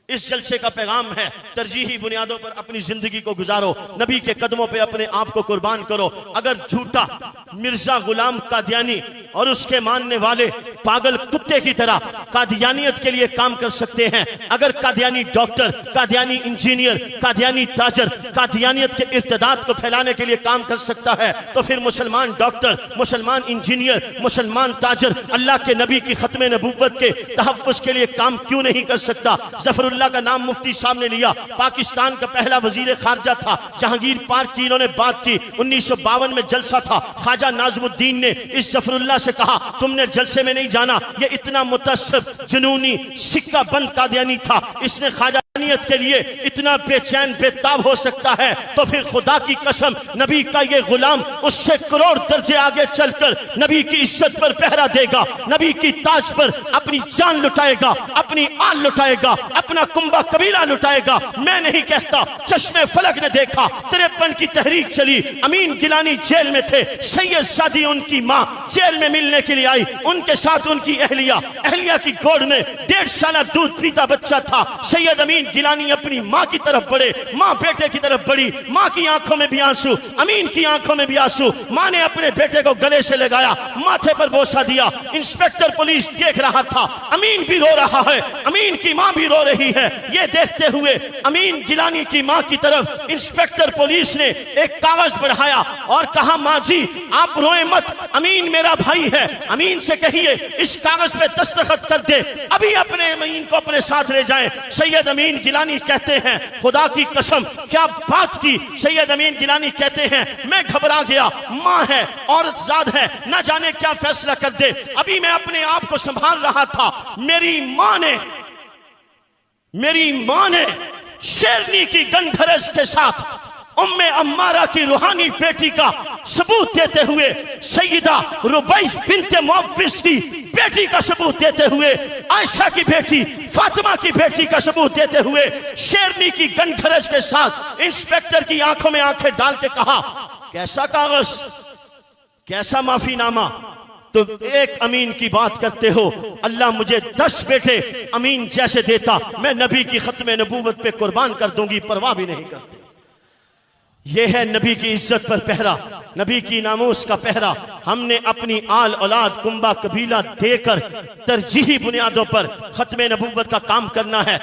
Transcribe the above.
इस जलसे का पैगाम है, तरजीही बुनियादों पर अपनी जिंदगी को गुजारो, नबी के कदमों पे अपने आप को कुर्बान करो। अगर झूठा मिर्जा गुलाम कादियानी और उसके मानने वाले पागल कुत्ते की तरह कादियानियत के लिए काम कर सकते हैं, अगर कादियानी डॉक्टर, कादियानी इंजीनियर, कादियानी ताजर कादियानियत के इर्तिदाद को फैलाने के लिए काम कर सकता है, तो फिर मुसलमान डॉक्टर, मुसलमान इंजीनियर, मुसलमान ताजर अल्लाह के नबी की खत्म नबूवत के तहफ़्फ़ुज़ के लिए काम क्यों नहीं कर सकता? ज़फ़रुल्लाह का नाम मुफ्ती साहब ने लिया, पाकिस्तान का पहला वजीर खारजा था, जहांगीर पार्क की इन्होंने बात की। 1952 में जलसा था, ख्वाजा नाज़मुद्दीन ने इस ज़फ़रुल्लाह से कहा तुमने जलसे में नहीं जाना, ये इतना मुतअस्सिब जुनूनी सिक्का बंद कादियानी था, इसने ख्वाजा के लिए इतना बेचैन बेताब हो सकता है, तो फिर खुदा की कसम नबी का ये गुलाम उससे करोड़ दर्जे आगे चलकर नबी की इज्जत पर पहरा देगा, नबी की ताज पर अपनी जान लुटाएगा, अपनी आल लुटाएगा, अपना कुंबा कबीला लुटाएगा। मैं नहीं कहता, चश्मे फलक ने देखा, 53 की तहरीक चली, अमीन गिलानी जेल में थे, सैयद सादी उनकी माँ जेल में मिलने के लिए आई, उनके साथ उनकी अहलिया की गोद में 1.5 साल दूध पीता बच्चा था। सैयद अमीन गिलानी अपनी माँ की तरफ बढ़े, माँ बेटे की तरफ बढ़ी, माँ की आंखों में भी आंसू, अमीन की आंखों में भी आंसू। माँ ने अपने बेटे को गले से लगाया, माथे पर बोसा दिया। इंस्पेक्टर पुलिस देख रहा था, अमीन भी रो रहा है, अमीन की माँ भी रो रही है। ये देखते हुए अमीन गिलानी की माँ की तरफ इंस्पेक्टर पुलिस ने एक कागज बढ़ाया और कहा, माँ जी आप रोए मत, अमीन मेरा भाई है, अमीन से कहिए इस कागज पे दस्तखत कर दे, अभी अपने अमीन को अपने साथ ले जाएं। सैयद अमीन गिलानी कहते हैं, खुदा की कसम क्या बात की। सैयद अमीन गिलानी कहते हैं, मैं घबरा गया, माँ है, औरत जाद है, न जाने क्या फैसला कर दे, अभी मैं अपने आप को संभाल रहा था, मेरी माँ ने शेरनी की गंधरज के साथ उम्मे अम्मारा की रूहानी बेटी का सबूत देते हुए, सैयदा रुबैस बिन्ते मुअव्विज़ की बेटी का सबूत देते हुए, आयशा की बेटी फातिमा की बेटी का सबूत देते हुए, शेरनी की गंधरज के साथ इंस्पेक्टर की आंखों में आंखें डाल के कहा, कैसा कागज, कैसा माफीनामा, तो एक अमीन की बात करते हो, अल्लाह मुझे 10 बेटे अमीन जैसे देता, मैं नबी की खत्म नबूवत पे कुर्बान कर दूंगी, परवाह भी नहीं करते। यह है नबी की इज्जत पर पहरा, नबी की नामूस का पहरा। हमने अपनी आल औलाद कुंबा कबीला देकर तरजीही बुनियादों पर खत्म नबूवत का काम करना है।